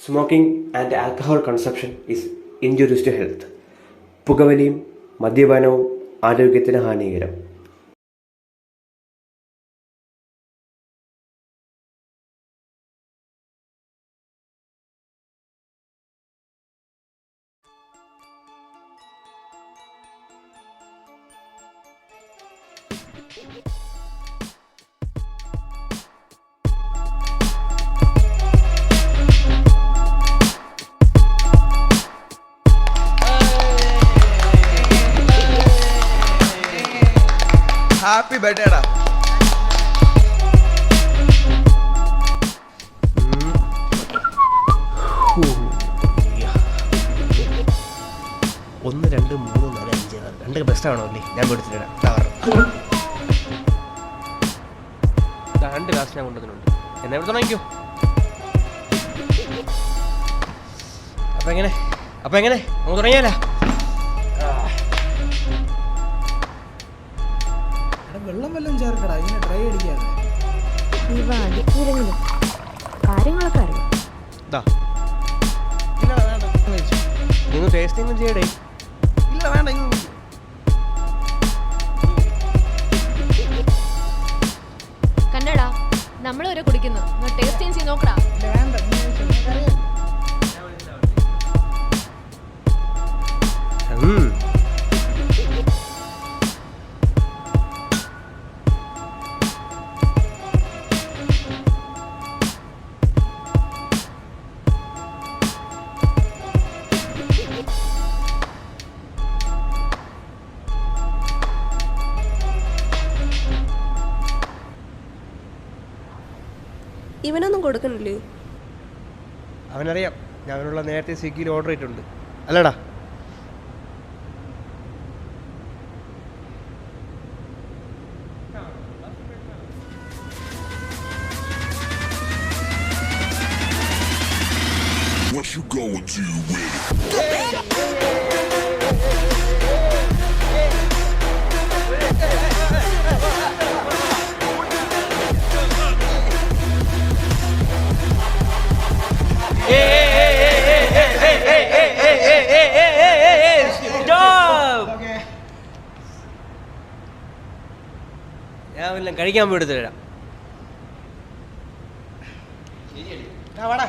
Smoking and alcohol consumption is injurious to health. പുകവലിയും മദ്യപാനവും ആരോഗ്യത്തിന് ഹാനികരം. Happy birthday ഡാ. ഒന്ന് രണ്ട് മൂന്ന് നാല് അഞ്ച് ആറ് രണ്ട് ബെസ്റ്റ് ആണോ അല്ലേ? ഞാൻ കൊടുത്തിട്ടാ രണ്ട് ഗ്ലാസ് ഞാൻ കൊണ്ടുവന്നിട്ടുണ്ട്. എന്നെ ഇവിടെ തുടങ്ങിക്കോ. അപ്പൊ എങ്ങനെ നമുക്ക് തുടങ്ങിയാലോ? വെള്ളം വല്ലതും ചേർക്കടാ, ഇങ്ങനെ ഡ്രൈ അടിക്കാതെ. കാര്യങ്ങളൊക്കെ അറിയാം. നിങ്ങൾ ടേസ്റ്റിംഗ് ചെയ്യടേ. ഇല്ല വേണ്ട. കണ്ടടാ, നമ്മളോരോ കുടിക്കുന്നു. ടേസ്റ്റിംഗ് ചെയ്ത് നോക്കടാ. വേണ്ട. ഇവനൊന്നും കൊടുക്കണില്ലേ? അവനറിയാം, ഞാൻ അവനുള്ള നേരത്തെ സ്വിഗ്ഗിയിൽ ഓർഡർ ചെയ്തിട്ടുണ്ട്. അല്ലടാ, What you going to with? ഞാൻ വല്ലതും കഴിക്കാൻ പോയി എടുത്തു തരാം. വാടാ.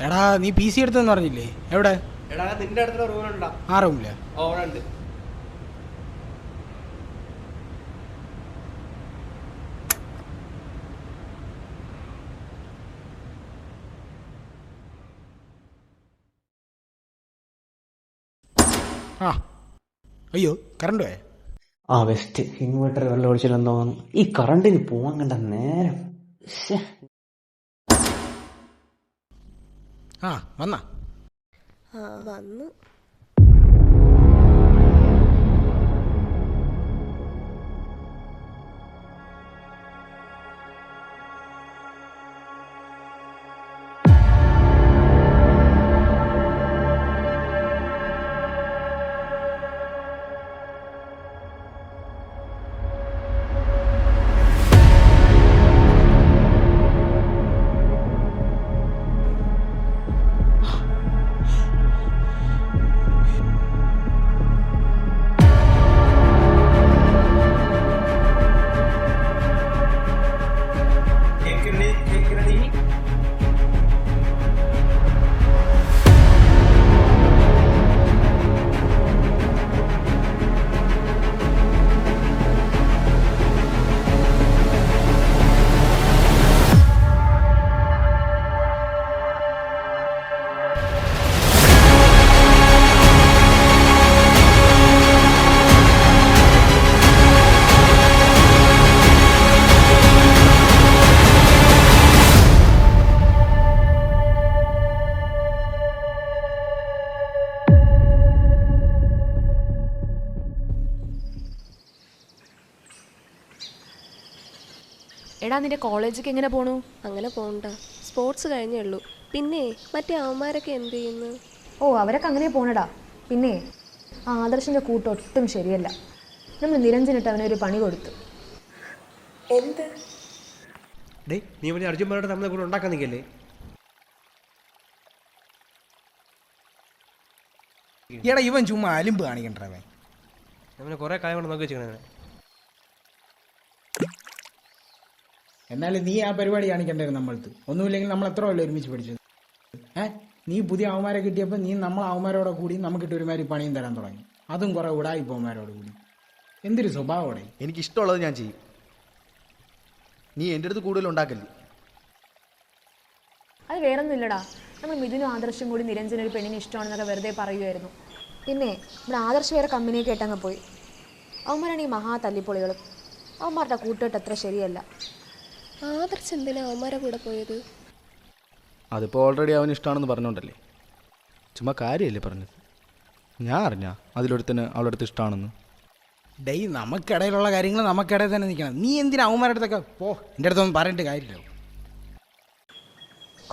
എടാ, നീ പി സി എടുത്തെന്ന് പറഞ്ഞില്ലേ? എവിടെ? എടാ, നിന്റെ അടുത്തുള്ള റൂമിലുണ്ടാ? ആ റൂമില്ല. അവിടെ ഉണ്ട്. ആ അയ്യോ, കറണ്ട് പോയേ. ബെസ്റ്റ് ഇൻവെർട്ടർ വെള്ളം ഒഴിച്ചില്ലെന്ന് തോന്നുന്നു. ഈ കറണ്ടിന് പോവാൻ കണ്ട നേരം. വന്നാ വന്നു. എടാ നിന്റെ കോളേജൊക്കെ എങ്ങനെ പോണു? അങ്ങനെ പോണ്ട, സ്പോർട്സ് കഴിഞ്ഞേ ഉള്ളൂ. പിന്നെ മറ്റേ അവന്മാരൊക്കെ എന്ത് ചെയ്യുന്നു? ഓ അവരൊക്കെ അങ്ങനെ പോണടാ. പിന്നെ ആ ആദർശിൻ്റെ കൂട്ട് ഒട്ടും ശരിയല്ല. നമ്മൾ നിരഞ്ജനിട്ട് അവനൊരു പണി കൊടുത്തു. എന്ത്? ഡേ, നീ മറ്റേ അർജുന്മാരോട് നമ്മളെ കൂടെ ഉണ്ടാക്കാൻ നിൽക്കല്ലേ? എടാ ഇവൻ ചുമ്മാ അലിമ്പ് കാണിക്കണ്ടവൻ. നമ്മളെ കുറേ കാര്യം കൊണ്ട് നോക്കി വെച്ചിരിക്കണേ. എന്നാലും നീ ആ പരിപാടി കാണിക്കണ്ടായിരുന്നു നമ്മളടുത്ത്. ഒന്നുമില്ലെങ്കിൽ നമ്മൾ എത്ര കൊല്ലം ഒരുമിച്ച് പഠിച്ചത്. നീ പുതിയ അവന്മാരെ കിട്ടിയപ്പോൾ നീ നമ്മൾ അവന്മാരോടെ കൂടി നമുക്കിട്ട് ഒരുമാതിരി പണിയും തരാൻ തുടങ്ങി. അതും കുറെ ഉടായിപ്പോ അവന്മാരോട് കൂടി. എന്തൊരു സ്വഭാവോടെ. എനിക്കിഷ്ടമുള്ളത് ഞാൻ ചെയ്യും. നീ എൻ്റെ അടുത്ത് കൂടുതൽ ഉണ്ടാക്കല്ലേ. അത് വേറൊന്നുമില്ലടാ, നമ്മൾ മിഥുനും ആദർശം കൂടി നിരഞ്ജന ഒരു പെണ്ണിന് ഇഷ്ടമാണെന്നൊക്കെ വെറുതെ പറയുമായിരുന്നു. പിന്നെ ഇവിടെ ആദർശ് വേറെ കമ്പനിയൊക്കെ ആയിട്ടങ്ങ് പോയി. അവന്മാരാണ് ഈ മഹാ തല്ലിപ്പൊളികളും. അവന്മാരുടെ കൂട്ടുകെട്ട് അത്ര ശരിയല്ല. ആദർശ് എന്തിനാ അവന്മാരെ കൂടെ പോയത്? അതിപ്പോൾ ഓൾറെഡി അവന് ഇഷ്ടമാണെന്ന് പറഞ്ഞോണ്ടല്ലേ. ചുമ്മാ കാര്യമല്ലേ പറഞ്ഞത്. ഞാൻ അറിഞ്ഞാ അതിലൊരുത്തന് അവളുടെ അടുത്ത് ഇഷ്ടമാണെന്ന്. ഡേയ്, നമുക്കിടയിലുള്ള കാര്യങ്ങൾ നമുക്കിടയിൽ തന്നെ നിൽക്കണം. നീ എന്തിനാ അവന്മാരുടെ അടുത്തൊക്കെ പോ. എൻ്റെ അടുത്തൊന്നും പറഞ്ഞിട്ട് കാര്യമില്ല.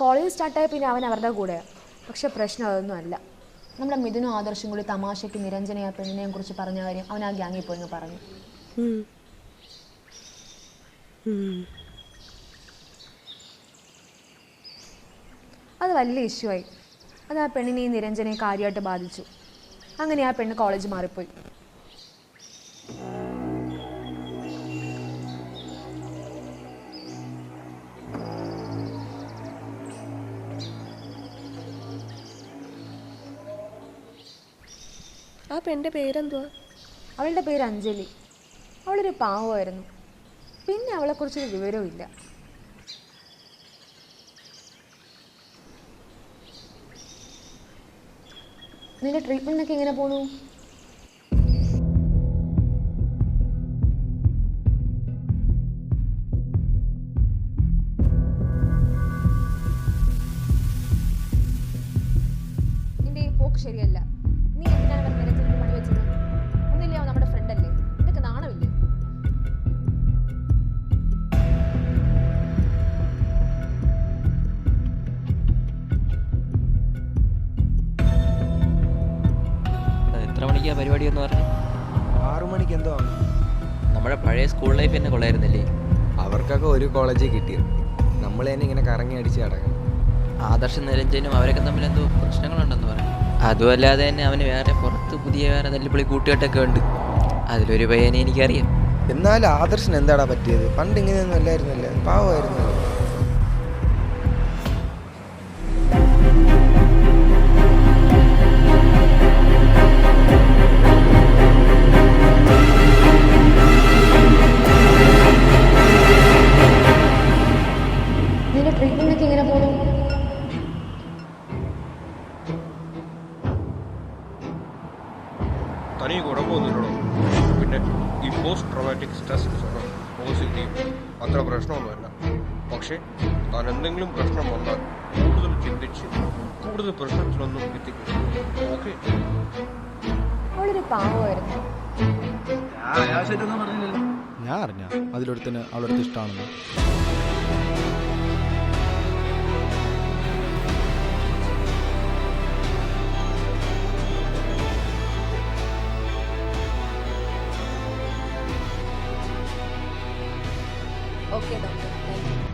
കോളേജ് സ്റ്റാർട്ടായ പിന്നെ അവൻ അവരുടെ കൂടെയാണ്. പക്ഷെ പ്രശ്നം അതൊന്നും അല്ല. നമ്മുടെ മിഥുനും ആദർശം കൂടി തമാശയ്ക്ക് നിരഞ്ജനയെ പെണ്ണിനെയും കുറിച്ച് പറഞ്ഞ കാര്യം അവൻ ആ ഗ്യാങ്ങിൽ പോയി പറഞ്ഞു. അത് വലിയ ഇഷ്യൂ ആയി. അത് ആ പെണ്ണിനെയും നിരഞ്ജനയും കാര്യമായിട്ട് ബാധിച്ചു. അങ്ങനെ ആ പെണ്ണ് കോളേജ് മാറിപ്പോയി. ആ പെണ്ണിന്റെ പേരെന്തുവാ? അവളുടെ പേര് അഞ്ജലി. അവളൊരു പാവമായിരുന്നു. പിന്നെ അവളെക്കുറിച്ചൊരു വിവരവും ഇല്ല. നിന്റെ ട്രീറ്റ്മെൻറ്റൊക്കെ എങ്ങനെ പോണു? നിന്റെ ഈ പോക്ക് ശരിയല്ല. നീ എന്തിനാണ് അവൻ നിരഞ്ജനക്ക് പണി വെച്ചത്? ഒന്നില്ലേ, അവൻ നമ്മുടെ ഫ്രണ്ടല്ലേ. ഇതൊക്കെ നാണമില്ലേ? എത്ര മണിക്കാണ് പരിപാടി എന്ന് പറഞ്ഞു? 6 മണിക്ക് എന്തോ ആണ്. നമ്മുടെ പഴയ സ്കൂൾ ലൈഫ് തന്നെ കൊള്ളായിരുന്നില്ലേ? അവർക്കൊക്കെ ഒരു കോളേജിൽ കിട്ടിയത്. നമ്മൾ തന്നെ ഇങ്ങനെ കറങ്ങി അടിച്ച് കിടക്കണം. ആദർശം നിരഞ്ജനും അവരൊക്കെ തമ്മിൽ എന്തോ പ്രശ്നങ്ങളുണ്ടെന്ന് പറഞ്ഞു. അതുമല്ലാതെ തന്നെ അവന് വേറെ പുറത്ത് പുതിയ വേറെ തല്ലിപ്പൊളി കൂട്ടുകെട്ടൊക്കെ ഉണ്ട്. അതിലൊരു പയ്യനെ എനിക്കറിയാം. എന്നാലും ആദർശന് എന്താടാ പറ്റിയത്? പണ്ട് ഇങ്ങനെയൊന്നും അല്ലായിരുന്നല്ലേ, പാവമായിരുന്നല്ലോ. നിന്റെ ട്രീറ്റ്മെൻറ്റൊക്കെ എങ്ങനെ പോണു? തനിക്ക് കുഴപ്പമൊന്നുമില്ലടോ. പിന്നെ ഈ post traumatic stress disorder positive അത്ര പ്രശ്നമൊന്നുമല്ല. പക്ഷേ താൻ എന്തെങ്കിലും പ്രശ്നം വന്നാൽ കൂടുതൽ ചിന്തിച്ച് കൂടുതൽ പ്രശ്നത്തിലൊന്നും എത്തിക്കും. ഓക്കെ? അവളൊരു പാവമായിരുന്നു. ഞാൻ അറിഞ്ഞാ അതിലൊരുത്തന് അവളുടെ അടുത്ത് ഇഷ്ടമാണെന്ന്. Okay doctor, thank you.